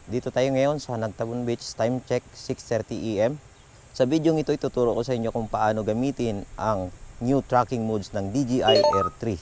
Dito tayo ngayon sa Nagtabon Beach, time check 6:30 AM. Sa video ito, ituturo ko sa inyo kung paano gamitin ang new tracking modes ng DJI Air 3.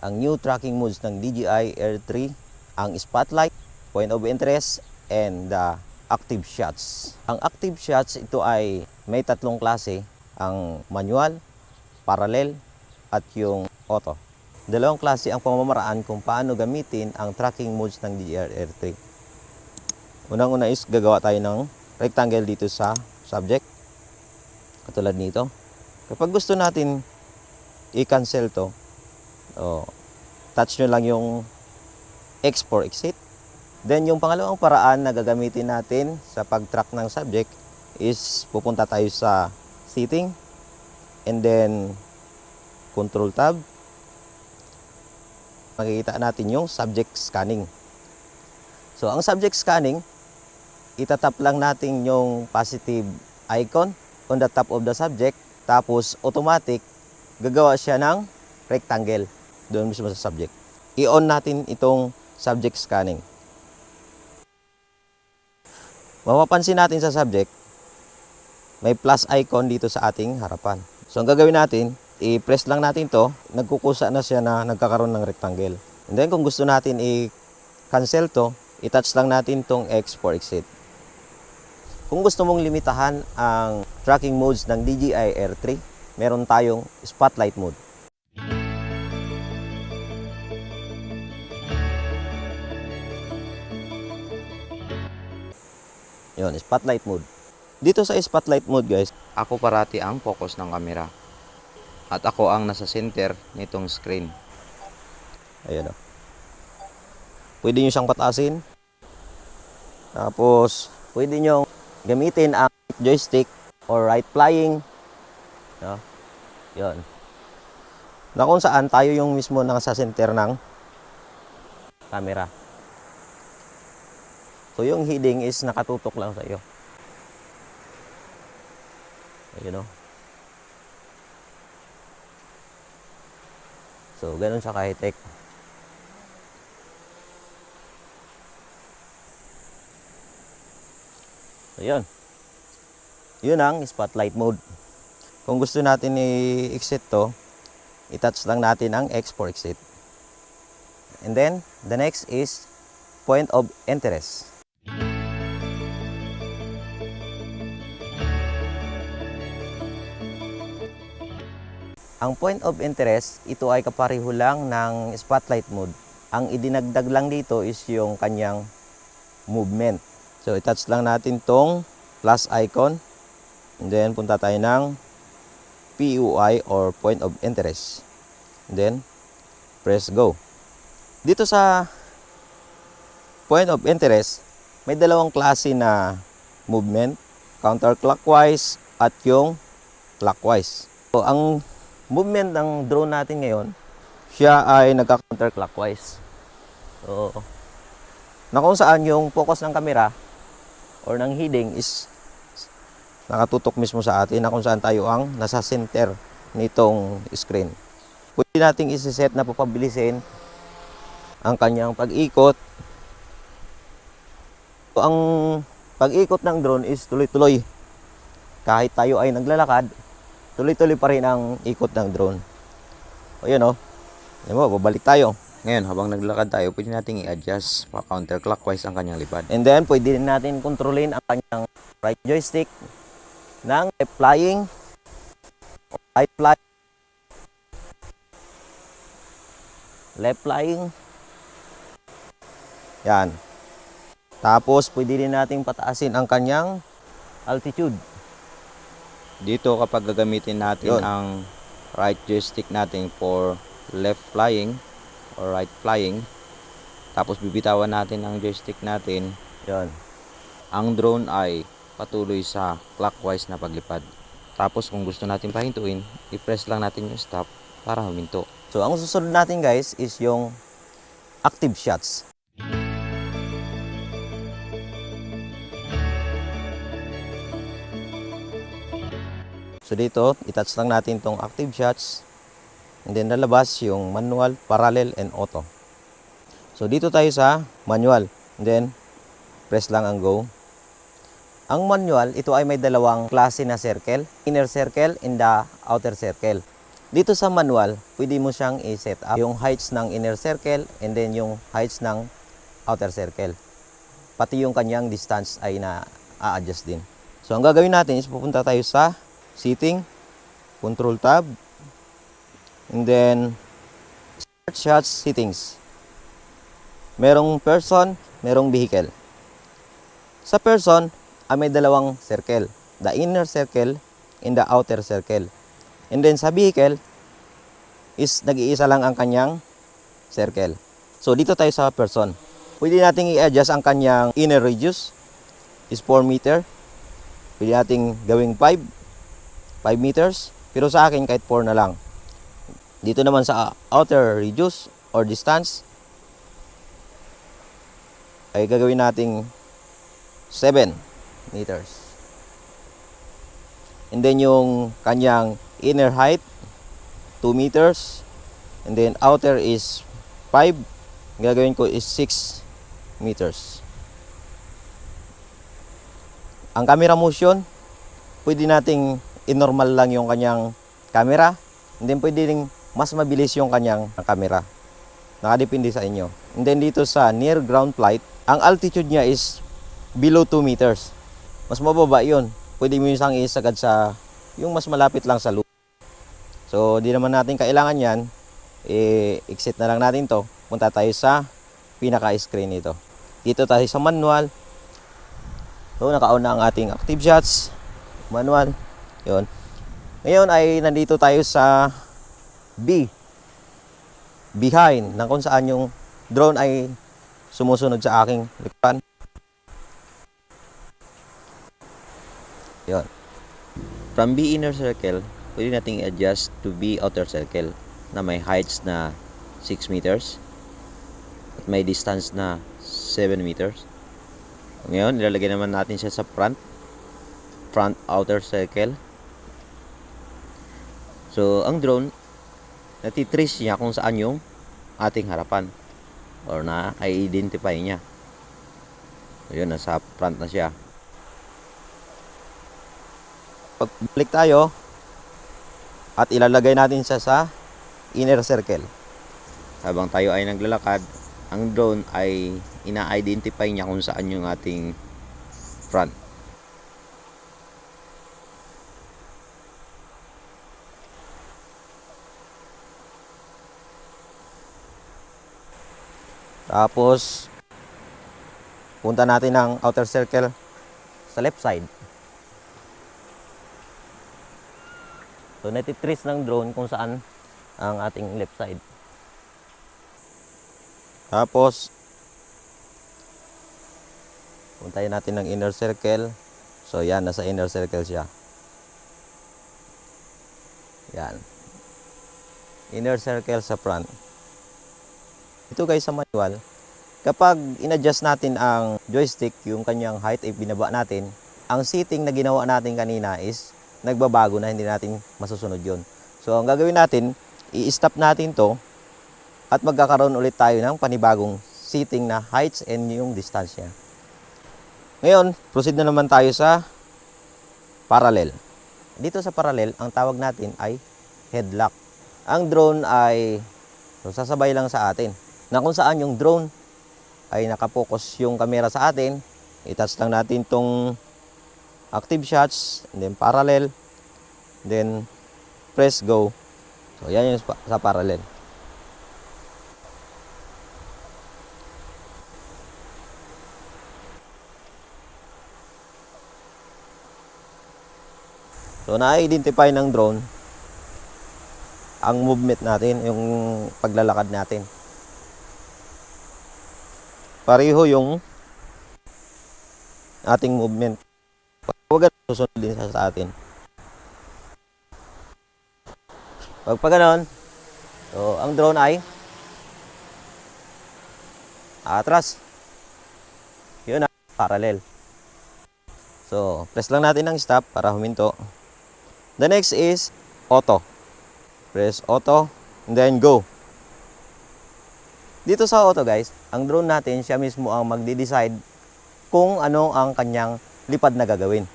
Ang new tracking modes ng DJI Air 3, ang spotlight, point of interest, and the active shots. Ang active shots, ito ay may tatlong klase, ang manual, parallel, at yung auto. Dalawang klase ang pamamaraan kung paano gamitin ang tracking modes ng DJI Air 3. Unang-una is gagawa tayo ng rectangle dito sa subject, katulad nito. Kapag gusto natin i-cancel to, touch nyo lang yung export exit. Then yung pangalawang paraan na gagamitin natin sa pag-track ng subject is pupunta tayo sa setting and then control tab. Makikita natin yung subject scanning. So ang subject scanning, itatap lang natin yung positive icon on the top of the subject, tapos automatic gagawa siya ng rectangle doon mismo sa subject. I-on natin itong subject scanning. Mapapansin natin sa subject, may plus icon dito sa ating harapan. So ang gagawin natin, i-press lang natin to, nagkukusa na siya na nagkakaroon ng rectangle. And then kung gusto natin i-cancel to, i-touch lang natin tong export exit. Kung gusto mong limitahan ang tracking modes ng DJI Air 3, meron tayong spotlight mode. Yun, spotlight mode. Dito sa spotlight mode guys, Ako parati ang focus ng camera. At ako ang nasa center nitong screen. ayan o. Pwede nyo siyang pataasin. Tapos, pwede nyo gamitin ang joystick or right flying. No? Yun. Na kung saan tayo yung mismo nasa center ng camera. So, yung heading is nakatutok lang sa iyo. Ayun o. So, ganun siya ka-high-tech. Ayun. Yun ang spotlight mode. Kung gusto natin i-exit to, i-touch lang natin ang export exit. And then, the next is point of interest. Ang point of interest, ito ay kapareho lang ng spotlight mode. Ang idinagdag lang dito is yung kanyang movement. So, i-touch lang natin tong plus icon. And then, punta tayo ng POI or point of interest. And then, press go. Dito sa point of interest, may dalawang klase na movement. Counterclockwise at yung clockwise. So, ang movement ng drone natin ngayon, siya ay nagka-counterclockwise. So, na kung saan yung focus ng camera or ng heading is nakatutok mismo sa atin, na kung saan tayo ang nasa center nitong screen. Pwede nating isi-set na papabilisin ang kanyang pag-ikot. So, ang pag-ikot ng drone is tuloy-tuloy. Kahit tayo ay naglalakad, tuloy-tuloy pa rin ang ikot ng drone. O yun o. Yan mo, babalik tayo. Ngayon, habang naglakad tayo, pwede nating i-adjust pa counterclockwise ang kanyang lipad. And then, pwede din natin kontrolin ang kanyang right joystick ng left flying, right flying, left flying. Yan. Tapos, pwede din natin pataasin ang kanyang altitude. Dito kapag gagamitin natin Yun. ang right joystick natin for left flying or right flying, tapos bibitawan natin ang joystick natin, Yan. ang drone ay patuloy sa clockwise na paglipad. Tapos kung gusto natin pahintuin, i-press lang natin yung stop para huminto. So, ang susunod natin guys is yung active shots. So So dito, itouch lang natin tong active shots. And then lalabas yung manual, parallel, and auto. So dito tayo sa manual. And then, press lang ang go. Ang manual, ito ay may dalawang klase na circle. Inner circle and the outer circle. Dito sa manual, pwede mo siyang i-set up yung heights ng inner circle and then yung heights ng outer circle. Pati yung kanyang distance ay na-adjust din. So ang gagawin natin is pupunta tayo sa setting, control tab, and then start shots settings. Merong person, merong vehicle. Sa person, may dalawang circle. The inner circle and the outer circle. And then sa vehicle, is nag-iisa lang ang kanyang circle. So dito tayo sa person. Pwede nating i-adjust ang kanyang inner radius is 4 meter. Pwede nating gawing 5 meters. Pero sa akin kahit 4 na lang. Dito naman sa outer radius or distance ay gagawin nating 7 meters. And then yung kanyang inner height 2 meters. And then outer is 5. Gagawin ko is 6 meters. Ang camera motion, pwede nating i-normal lang yung kanyang camera. And then pwede ring mas mabilis yung kanyang camera. Nakadepende sa inyo. And then dito sa near ground flight, ang altitude niya is below 2 meters. Mas mababa yun. Pwede mo yung isagad sa yung mas malapit lang sa lupa. So, di naman natin kailangan yan. I-exit na lang natin to. Punta tayo sa pinaka-screen nito. Dito tayo sa manual. So, naka-on na ang ating active shots. Manual. Yun. Ngayon ay nandito tayo sa B. Behind. Na kung saan yung drone ay sumusunod sa aking likuran. Yun. From B inner circle, pwede nating i-adjust to B outer circle na may heights na 6 meters at may distance na 7 meters. Ngayon, ilalagay naman natin siya sa front outer circle. So, ang drone, natitrace niya kung saan yung ating harapan or na-identify niya. So, yun, nasa front na siya. Pagbalik tayo at ilalagay natin siya sa inner circle. Habang tayo ay naglalakad, ang drone ay ina-identify niya kung saan yung ating front. Tapos punta natin ang outer circle sa left side. So, natitrace ng drone kung saan ang ating left side. Tapos, puntayin natin ng inner circle. So, yan. Nasa inner circle siya. Yan. Inner circle sa front. Ito guys sa manual. Kapag in-adjust natin ang joystick, yung kanyang height, ibinaba natin, ang setting na ginawa natin kanina is nagbabago na, hindi natin masusunod yon. So, ang gagawin natin, i-stop natin to at magkakaroon ulit tayo ng panibagong setting na heights and yung distance niya. Ngayon, proceed na naman tayo sa parallel. Dito sa parallel, ang tawag natin ay headlock. Ang drone ay sasabay lang sa atin. Na kung saan yung drone ay nakapokus yung camera sa atin, i-touch lang natin tong active shots, and then parallel, then press go. So, yan yung sa parallel. So, na-identify ng drone ang movement natin, yung paglalakad natin. Pareho yung ating movement. Huwag susunod din sa atin. Pag ganoon, so ang drone ay atras. Yun na, parallel. So, press lang natin ng stop para huminto. The next is auto. Press auto and then go. Dito sa auto guys, ang drone natin siya mismo ang magde-decide kung ano ang kanyang lipad na gagawin.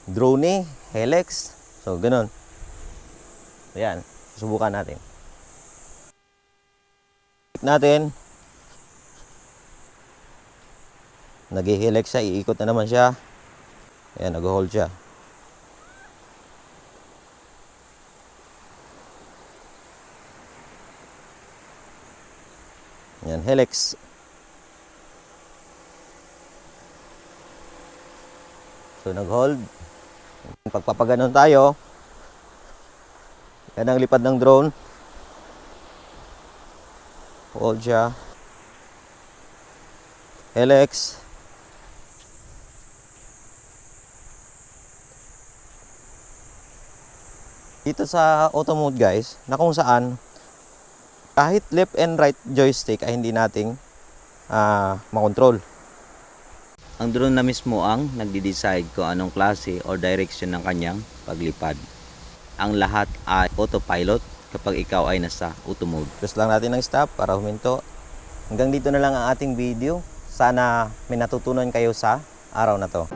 Drone, helix, so ganun. Ayan, susubukan natin. Click natin. Nag-helix siya, iikot na naman siya. Ayan, nag-hold siya. Ayan, helix. So, nag-hold. Pagpapaganon tayo. Yan ang lipad ng drone. Hold siya. Helix. Dito sa auto mode guys, na kung saan kahit left and right joystick ay hindi nating makontrol. Ang drone na mismo ang nagde-decide kung anong klase o direction ng kanyang paglipad. Ang lahat ay autopilot kapag ikaw ay nasa auto mode. Press lang natin ng stop para huminto. Hanggang dito na lang ang ating video. Sana may natutunan kayo sa araw na to.